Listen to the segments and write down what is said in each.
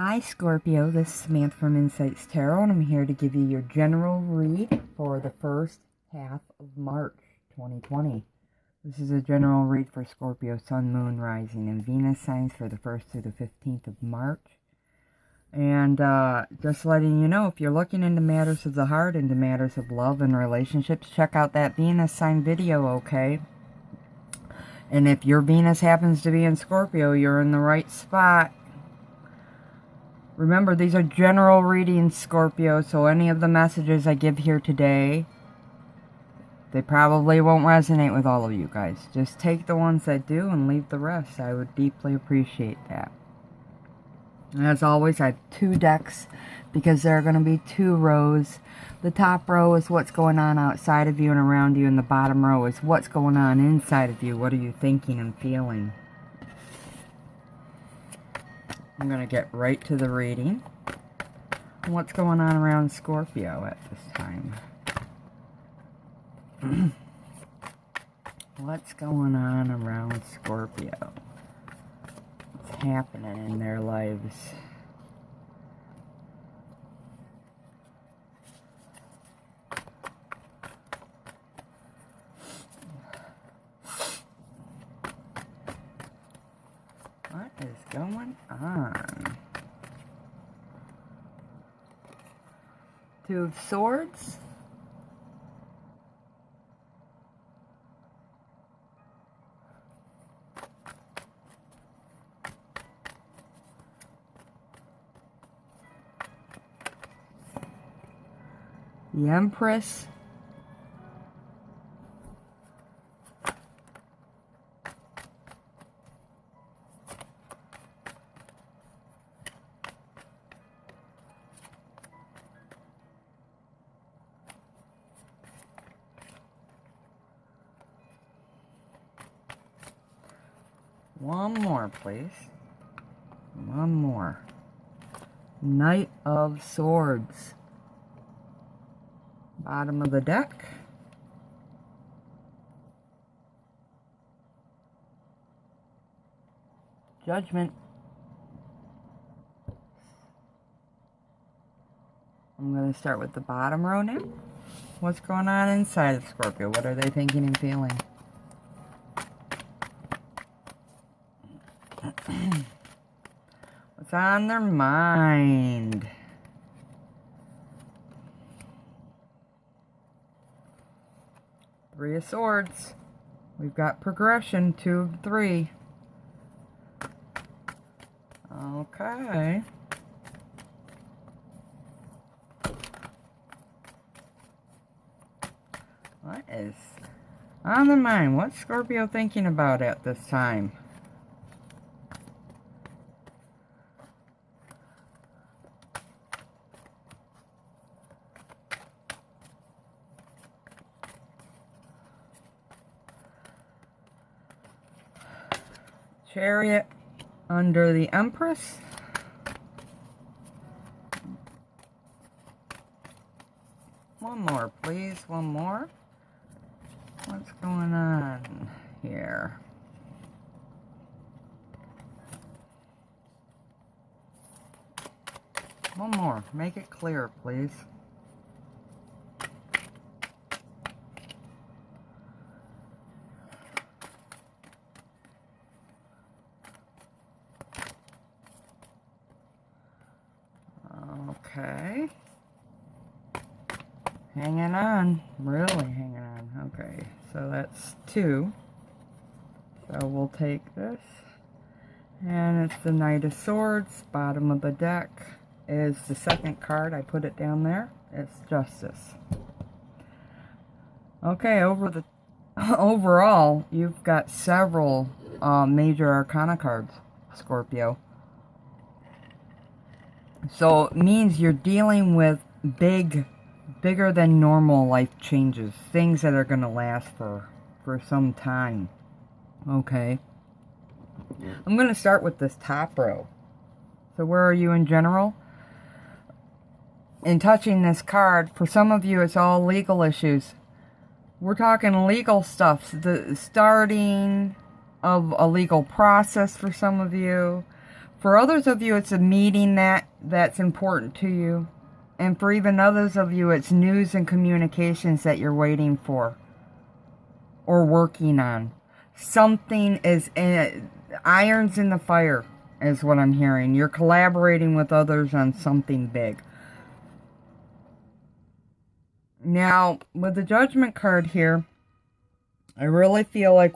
Hi Scorpio, this is Samantha from Insights Tarot, and I'm here to give you your general read for the first half of March 2020. This is a general read for Scorpio, Sun, Moon, Rising, and Venus signs for the 1st through the 15th of March. And just letting you know, if you're looking into matters of the heart, into matters of love and relationships, check out that Venus sign video, okay? And if your Venus happens to be in Scorpio, you're in the right spot. Remember, these are general readings, Scorpio, so any of the messages I give here today, they probably won't resonate with all of you guys. Just take the ones that do and leave the rest. I would deeply appreciate that. And as always, I have two decks because there are going to be two rows. The top row is what's going on outside of you and around you, and the bottom row is what's going on inside of you. What are you thinking and feeling? I'm going to get right to the reading. What's going on around Scorpio at this time? What's going on around Scorpio? What's happening in their lives? What is going on? Two of Swords. The Empress. One more, please. One more. Knight of Swords. Bottom of the deck. Judgment. I'm going to start with the bottom row now. What's going on inside of Scorpio? What are they thinking and feeling? What's on their mind? Three of Swords. We've got progression, 2 of 3. Okay. What is on their mind? What's Scorpio thinking about at this time? Chariot under the Empress. One more, please. One more. What's going on here? One more. Make it clear, please. Okay. Hanging on. Really hanging on. Okay. So that's 2. So we'll take this. And it's the Knight of Swords. Bottom of the deck is the second card. I put it down there. It's Justice. Okay. Overall, you've got several major arcana cards, Scorpio. So it means you're dealing with bigger than normal life changes. Things that are going to last for some time. Okay. I'm going to start with this top row. So where are you in general? In touching this card, for some of you it's all legal issues. We're talking legal stuff. The starting of a legal process for some of you. For others of you, it's a meeting that's important to you. And for even others of you, it's news and communications that you're waiting for or working on. Something is irons in the fire is what I'm hearing. You're collaborating with others on something big. Now, with the Judgment card here, I really feel like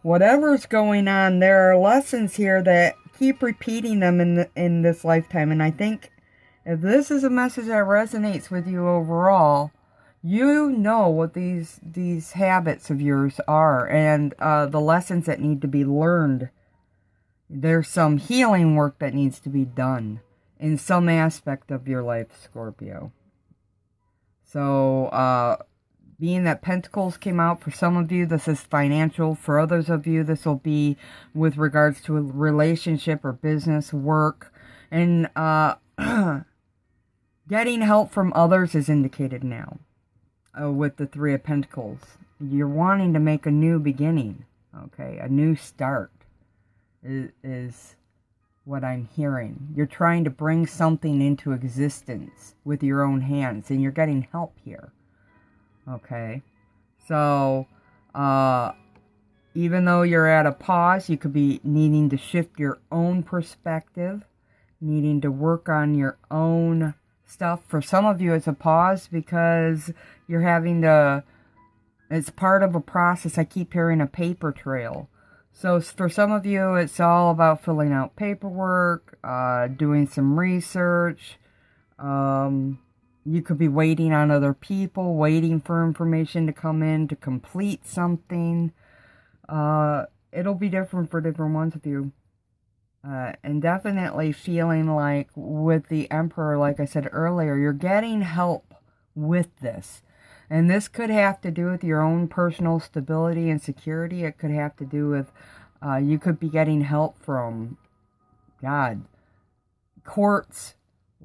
whatever's going on, there are lessons here that keep repeating them in this lifetime. And I think if this is a message that resonates with you overall, you know what these habits of yours are and the lessons that need to be learned. There's some healing work that needs to be done in some aspect of your life, Scorpio. So, being that Pentacles came out, for some of you, this is financial. For others of you, this will be with regards to a relationship or business, work. And getting help from others is indicated now with the Three of Pentacles. You're wanting to make a new beginning, okay? A new start is what I'm hearing. You're trying to bring something into existence with your own hands, and you're getting help here. Okay, so even though you're at a pause, you could be needing to shift your own perspective, needing to work on your own stuff. For some of you, it's a pause because you're having to, it's part of a process. I keep hearing a paper trail. So for some of you, it's all about filling out paperwork, doing some research. You could be waiting on other people, waiting for information to come in to complete something. It'll be different for different ones of you. And definitely feeling like with the Emperor, like I said earlier, you're getting help with this. And this could have to do with your own personal stability and security. It could have to do with, you could be getting help from, courts,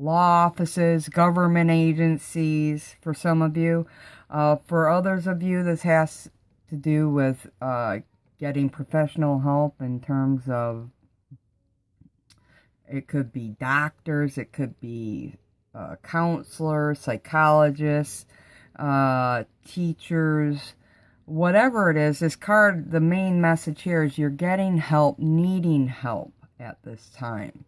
law offices, government agencies, for some of you. For others of you, this has to do with getting professional help in terms of, it could be doctors, it could be counselors, psychologists, teachers, whatever it is. This card, the main message here is you're getting help, needing help at this time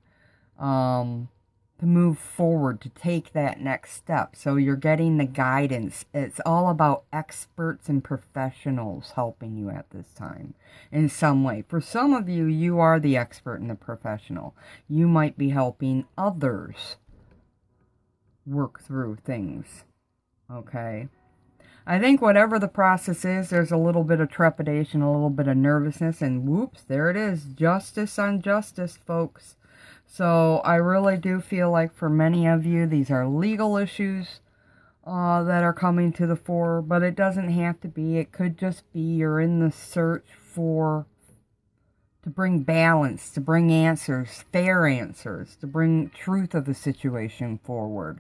to move forward, to take that next step. So you're getting the guidance. It's all about experts and professionals helping you at this time in some way. For some of you, you are the expert and the professional. You might be helping others work through things. Okay, I think whatever the process is, there's a little bit of trepidation, a little bit of nervousness, and whoops, there it is. Justice on justice, folks. So I really do feel like for many of you, these are legal issues that are coming to the fore, but it doesn't have to be. It could just be you're in the search to bring balance, to bring answers, fair answers, to bring truth of the situation forward.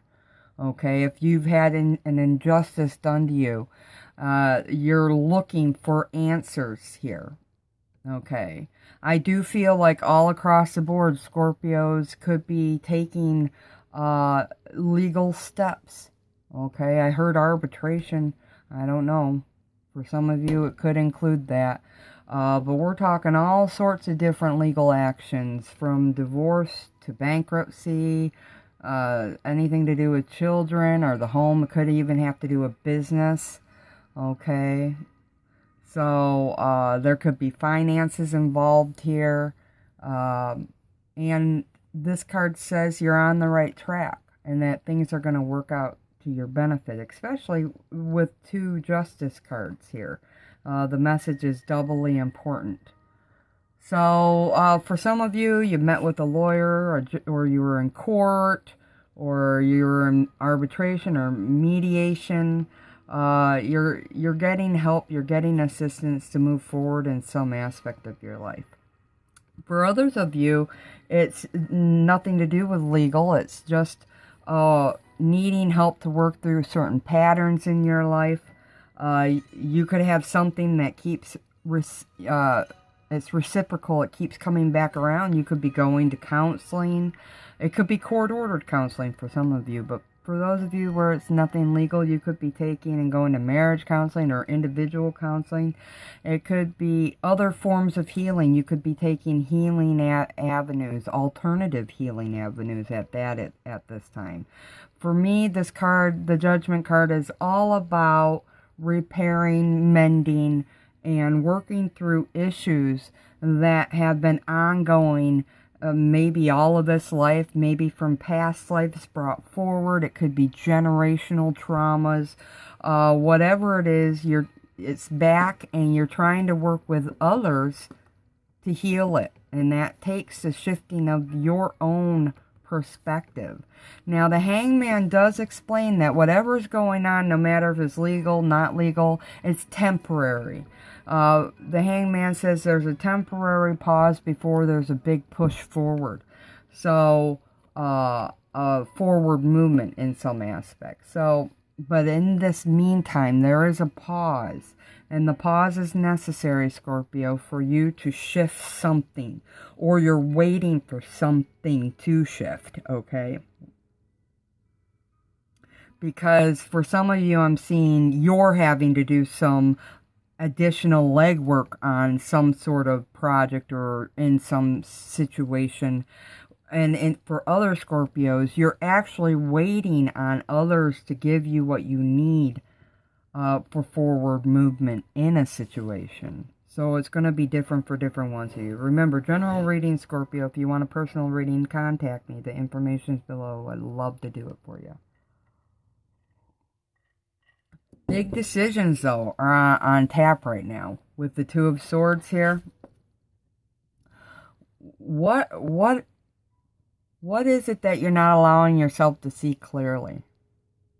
Okay, if you've had an injustice done to you, you're looking for answers here. Okay, I do feel like all across the board, Scorpios could be taking legal steps. Okay, I heard arbitration. I don't know. For some of you, it could include that. But we're talking all sorts of different legal actions, from divorce to bankruptcy, anything to do with children or the home. It could even have to do with business. Okay, so there could be finances involved here, and this card says you're on the right track and that things are going to work out to your benefit, especially with two justice cards here. The message is doubly important. So for some of you, you met with a lawyer, or you were in court, or you were in arbitration or mediation. You're getting help, you're getting assistance to move forward in some aspect of your life. For others of you, it's nothing to do with legal. It's just needing help to work through certain patterns in your life. You could have something that keeps it's reciprocal. It keeps coming back around. You could be going to counseling. It could be court-ordered counseling for some of you, but for those of you where it's nothing legal, you could be taking and going to marriage counseling or individual counseling. It could be other forms of healing. You could be taking healing avenues, alternative healing avenues at this time. For me, this card, the Judgment card, is all about repairing, mending, and working through issues that have been ongoing, maybe all of this life, maybe from past lives brought forward. It could be generational traumas, whatever it is. It's back, and you're trying to work with others to heal it, and that takes the shifting of your own perspective. Now, the Hangman does explain that whatever's going on, no matter if it's legal, not legal, it's temporary. The Hangman says there's a temporary pause before there's a big push forward. So, a forward movement in some aspects. So, but in this meantime, there is a pause. And the pause is necessary, Scorpio, for you to shift something. Or you're waiting for something to shift, okay? Because for some of you, I'm seeing you're having to do some additional legwork on some sort of project or in some situation. And for other Scorpios, you're actually waiting on others to give you what you need for forward movement in a situation. So it's going to be different for different ones of you. Remember, general reading, Scorpio. If you want a personal reading, contact me. The information's below. I'd love to do it for you. Big decisions, though, are on tap right now. With the Two of Swords here. What is it that you're not allowing yourself to see clearly?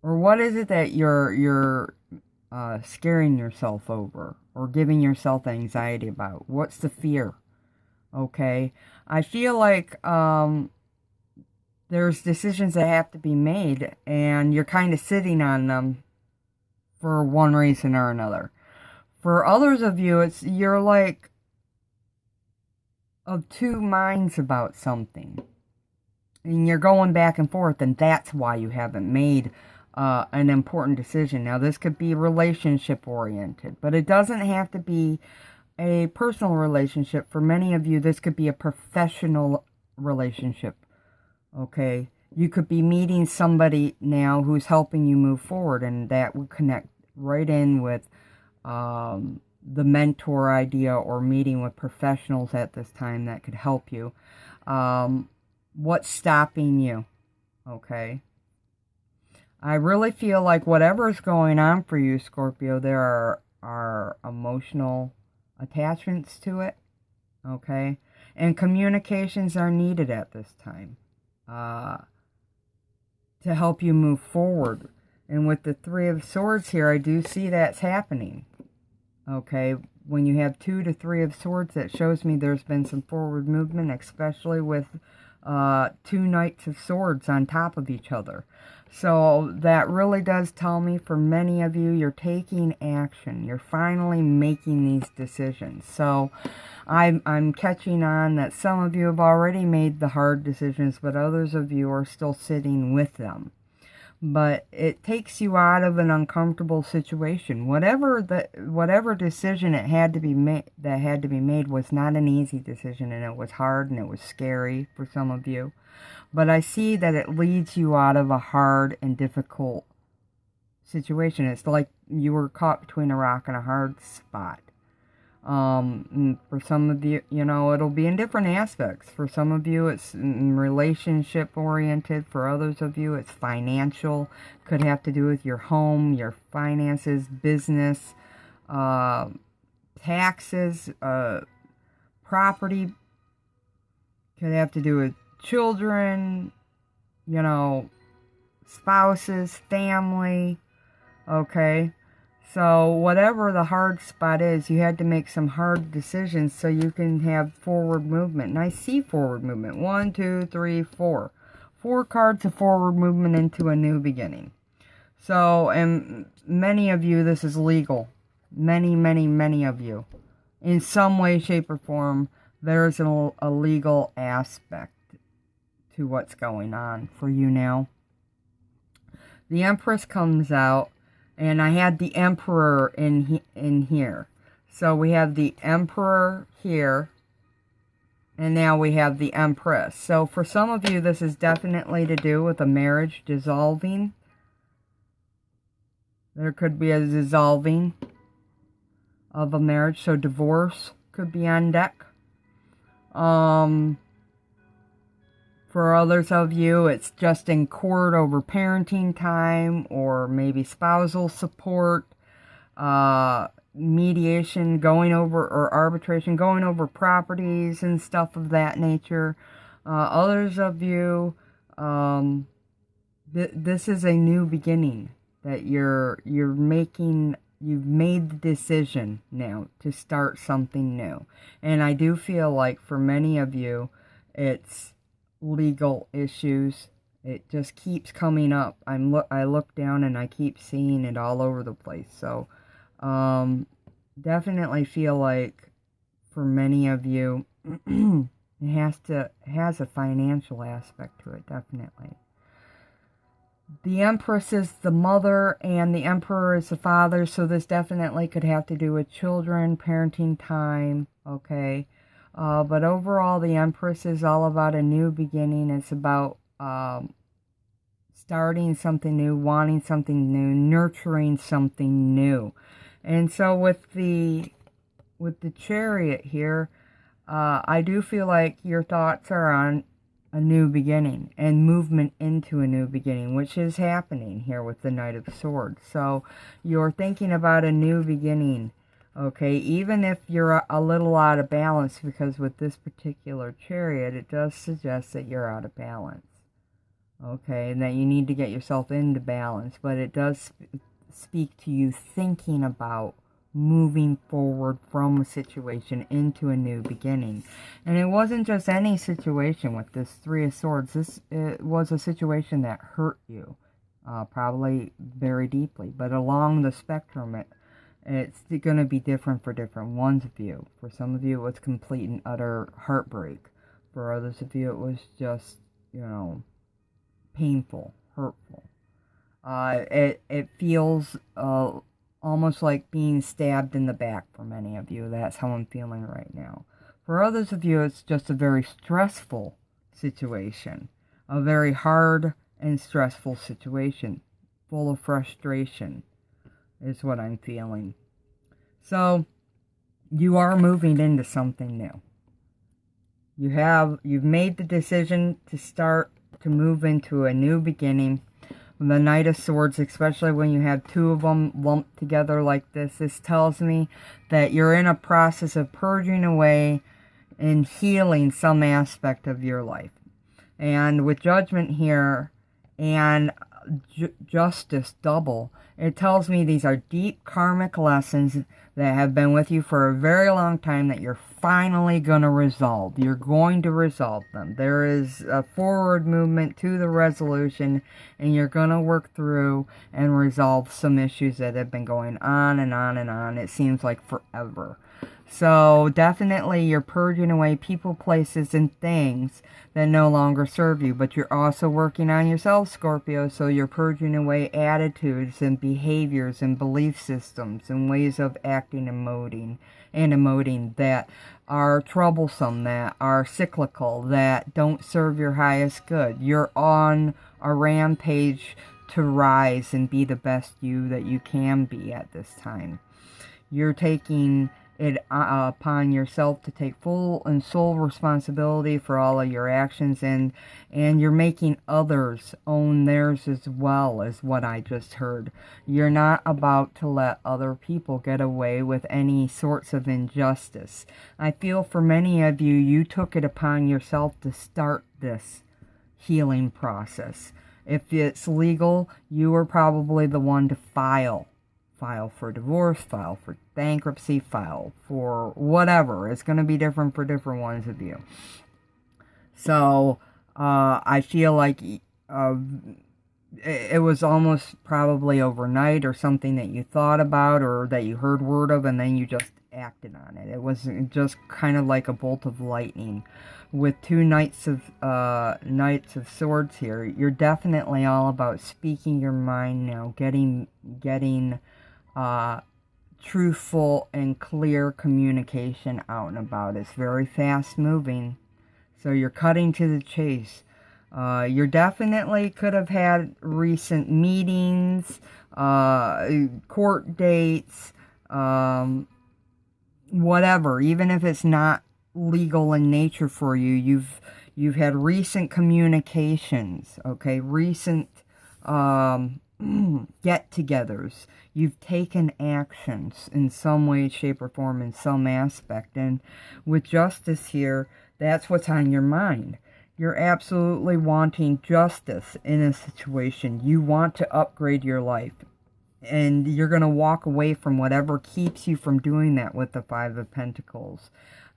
Or what is it that you're scaring yourself over or giving yourself anxiety about? What's the fear? Okay. I feel like there's decisions that have to be made, and you're kind of sitting on them for one reason or another. For others of you, you're like of two minds about something, and you're going back and forth, and that's why you haven't made an important decision. Now, this could be relationship oriented, but it doesn't have to be a personal relationship. For many of you, this could be a professional relationship. Okay, you could be meeting somebody now who's helping you move forward, and that would connect right in with the mentor idea, or meeting with professionals at this time that could help you. What's stopping you? Okay. I really feel like whatever's going on for you, Scorpio, there are emotional attachments to it, okay? And communications are needed at this time to help you move forward. And with the Three of Swords here, I do see that's happening, okay? When you have 2 to 3 of Swords, that shows me there's been some forward movement, especially with 2 Knights of Swords on top of each other. So that really does tell me, for many of you, you're taking action. You're finally making these decisions. So I'm catching on that some of you have already made the hard decisions, but others of you are still sitting with them. But it takes you out of an uncomfortable situation. Whatever decision it had to be made was not an easy decision, and it was hard and it was scary for some of you. But I see that it leads you out of a hard and difficult situation. It's like you were caught between a rock and a hard spot. For some of you, it'll be in different aspects. For some of you, it's relationship oriented. For others of you, it's financial. Could have to do with your home, your finances, business, taxes, property. Could have to do with children, spouses, family, okay? So whatever the hard spot is, you had to make some hard decisions so you can have forward movement. And I see forward movement. 1, 2, 3, 4. 4 cards of forward movement into a new beginning. So, and many of you, this is legal. Many, many, many of you. in some way, shape, or form, there's a legal aspect to what's going on for you now. The Empress comes out, and I had the Emperor in here. So we have the Emperor here, and now we have the Empress. So for some of you, this is definitely to do with a marriage dissolving. There could be a dissolving of a marriage, so divorce could be on deck. For others of you, it's just in court over parenting time, or maybe spousal support, mediation, going over, or arbitration, going over properties and stuff of that nature. Others of you, this is a new beginning that you're making. You've made the decision now to start something new. And I do feel like for many of you, it's legal issues. It just keeps coming up. I look down and I keep seeing it all over the place. So definitely feel like for many of you it has a financial aspect to it, definitely. The Empress is the mother and the Emperor is the father, so this definitely could have to do with children, parenting time, okay? But overall, the Empress is all about a new beginning. It's about starting something new, wanting something new, nurturing something new. And so with the Chariot here, I do feel like your thoughts are on a new beginning and movement into a new beginning, which is happening here with the Knight of Swords. So you're thinking about a new beginning. Okay, even if you're a little out of balance, because with this particular Chariot, it does suggest that you're out of balance. Okay, and that you need to get yourself into balance. But it does speak to you thinking about moving forward from a situation into a new beginning. And it wasn't just any situation with this Three of Swords. It was a situation that hurt you, probably very deeply. But along the spectrum, it's going to be different for different ones of you. For some of you, it was complete and utter heartbreak. For others of you, it was just, painful, hurtful. It feels almost like being stabbed in the back for many of you. That's how I'm feeling right now. For others of you, it's just a very stressful situation. A very hard and stressful situation. Full of frustration is what I'm feeling. So, you are moving into something new. You've made the decision to move into a new beginning. The Knight of Swords, especially when you have two of them lumped together like this tells me that you're in a process of purging away and healing some aspect of your life. And with Judgment here and Justice double, it tells me these are deep karmic lessons that have been with you for a very long time that you're finally going to resolve. You're going to resolve them. There is a forward movement to the resolution, and you're going to work through and resolve some issues that have been going on and on and on. It seems like forever. So definitely you're purging away people, places, and things that no longer serve you. But you're also working on yourself, Scorpio. So you're purging away attitudes and behaviors and belief systems and ways of acting and emoting that are troublesome, that are cyclical, that don't serve your highest good. You're on a rampage to rise and be the best you that you can be at this time. You're taking it upon yourself to take full and sole responsibility for all of your actions, and you're making others own theirs as well, as what I just heard. You're not about to let other people get away with any sorts of injustice. I feel for many of you, you took it upon yourself to start this healing process. If it's legal, you were probably the one to file for divorce, file for bankruptcy, file for whatever. It's going to be different for different ones of you. So, I feel like it was almost probably overnight, or something that you thought about or that you heard word of, and then you just acted on it. It was just kind of like a bolt of lightning. With two Knights of Swords here, you're definitely all about speaking your mind now, getting truthful and clear communication out and about. It's very fast moving, so you're cutting to the chase. You definitely could have had recent meetings, court dates, whatever. Even if it's not legal in nature for you, you've had recent communications, okay? Recent get-togethers. You've taken actions in some way, shape, or form, in some aspect. And with justice here, that's what's on your mind. You're absolutely wanting justice in a situation. You want to upgrade your life. And you're going to walk away from whatever keeps you from doing that with the Five of Pentacles.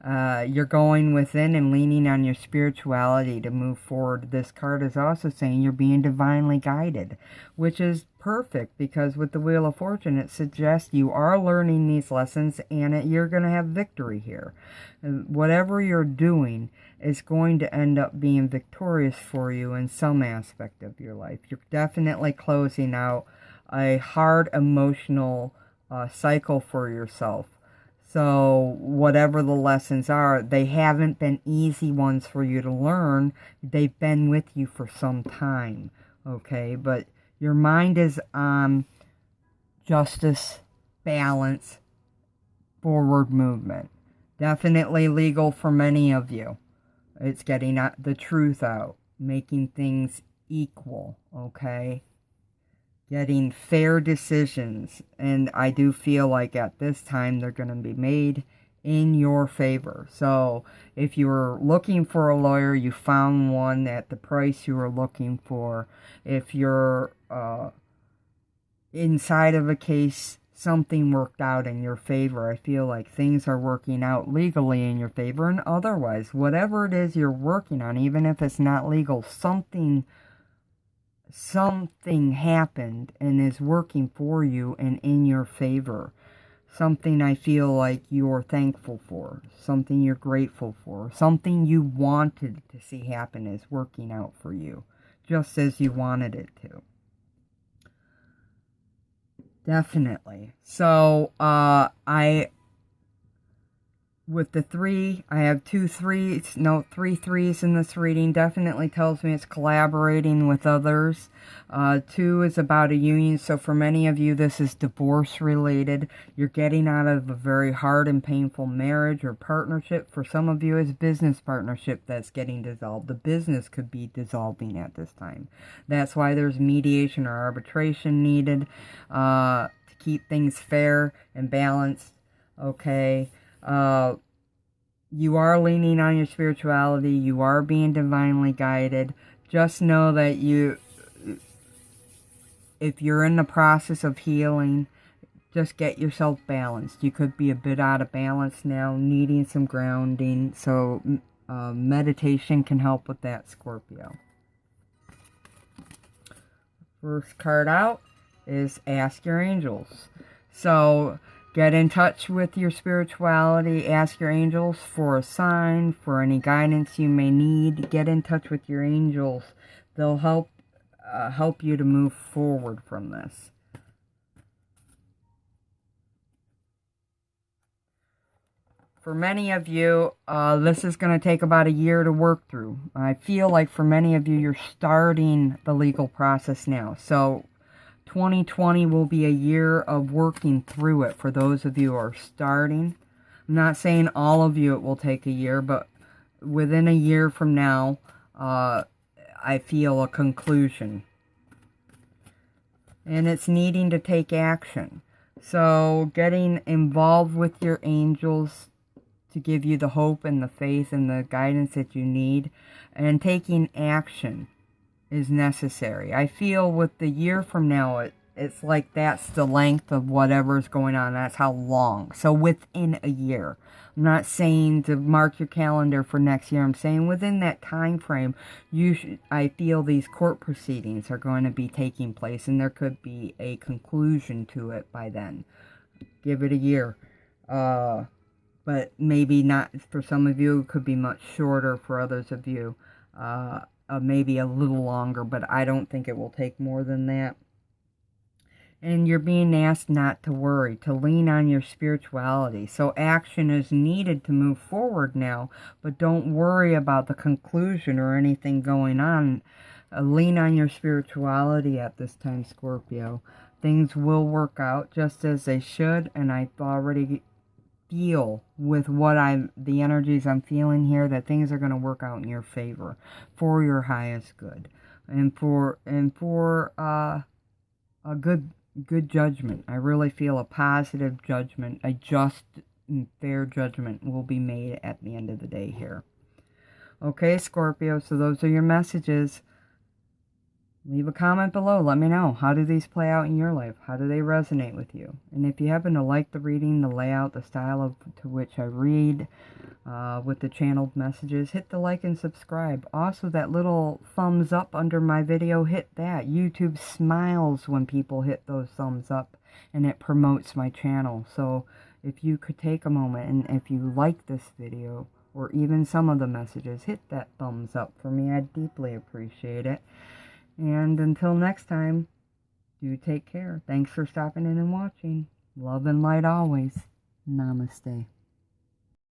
You're going within and leaning on your spirituality to move forward. This card is also saying you're being divinely guided, which is perfect, because with the Wheel of Fortune, it suggests you are learning these lessons and you're going to have victory here. Whatever you're doing is going to end up being victorious for you in some aspect of your life. You're definitely closing out a hard emotional cycle for yourself. So whatever the lessons are, they haven't been easy ones for you to learn. They've been with you for some time, okay? But your mind is on justice, balance, forward movement. Definitely legal for many of you. It's getting the truth out, making things equal, okay? Getting fair decisions, and I do feel like at this time they're going to be made in your favor. So if you were looking for a lawyer, you found one at the price you were looking for. If you're inside of a case, something worked out in your favor. I feel like things are working out legally in your favor, and otherwise, whatever it is you're working on, even if it's not legal, something happened and is working for you and in your favor. Something I feel like you're thankful for, something you're grateful for, something you wanted to see happen is working out for you, just as you wanted it to. Definitely. So, with the 3, I have 2 3s, no, 3 3s in this reading. Definitely tells me it's collaborating with others. 2 is about a union, so for many of you, this is divorce related. You're getting out of a very hard and painful marriage or partnership. For some of you, it's business partnership that's getting dissolved. The business could be dissolving at this time. That's why there's mediation or arbitration needed to keep things fair and balanced, okay? You are leaning on your spirituality. You are being divinely guided. Just know that if you're in the process of healing, just get yourself balanced. You could be a bit out of balance now, needing some grounding. So meditation can help with that, Scorpio. First card out is Ask Your Angels. So get in touch with your spirituality. Ask your angels for a sign, for any guidance you may need. Get in touch with your angels. They'll help you to move forward from this. For many of you, this is going to take about a year to work through. I feel like for many of you, you're starting the legal process now. So 2020 will be a year of working through it for those of you who are starting. I'm not saying all of you it will take a year, but within a year from now, I feel a conclusion. And it's needing to take action. So getting involved with your angels to give you the hope and the faith and the guidance that you need, and taking action is necessary. I feel with the year from now, It's like that's the length of whatever's going on. That's how long. So within a year. I'm not saying to mark your calendar for next year. I'm saying within that time frame, I feel these court proceedings are going to be taking place, and there could be a conclusion to it by then. Give it a year. But maybe not for some of you. It could be much shorter for others of you. Maybe a little longer, but I don't think it will take more than that. And you're being asked not to worry, to lean on your spirituality. So action is needed to move forward now, but don't worry about the conclusion or anything going on. Lean on your spirituality at this time, Scorpio. Things will work out just as they should, and I already feel with the energies I'm feeling here that things are going to work out in your favor for your highest good and for a good judgment. I really feel a positive judgment, a just and fair judgment will be made at the end of the day here. Okay, Scorpio, so those are your messages. Leave a comment below. Let me know. How do these play out in your life? How do they resonate with you? And if you happen to like the reading, the layout, the style to which I read with the channeled messages, hit the like and subscribe. Also, that little thumbs up under my video, hit that. YouTube smiles when people hit those thumbs up, and it promotes my channel. So if you could take a moment, and if you like this video, or even some of the messages, hit that thumbs up for me. I'd deeply appreciate it. And until next time, do take care. Thanks for stopping in and watching. Love and light always. Namaste.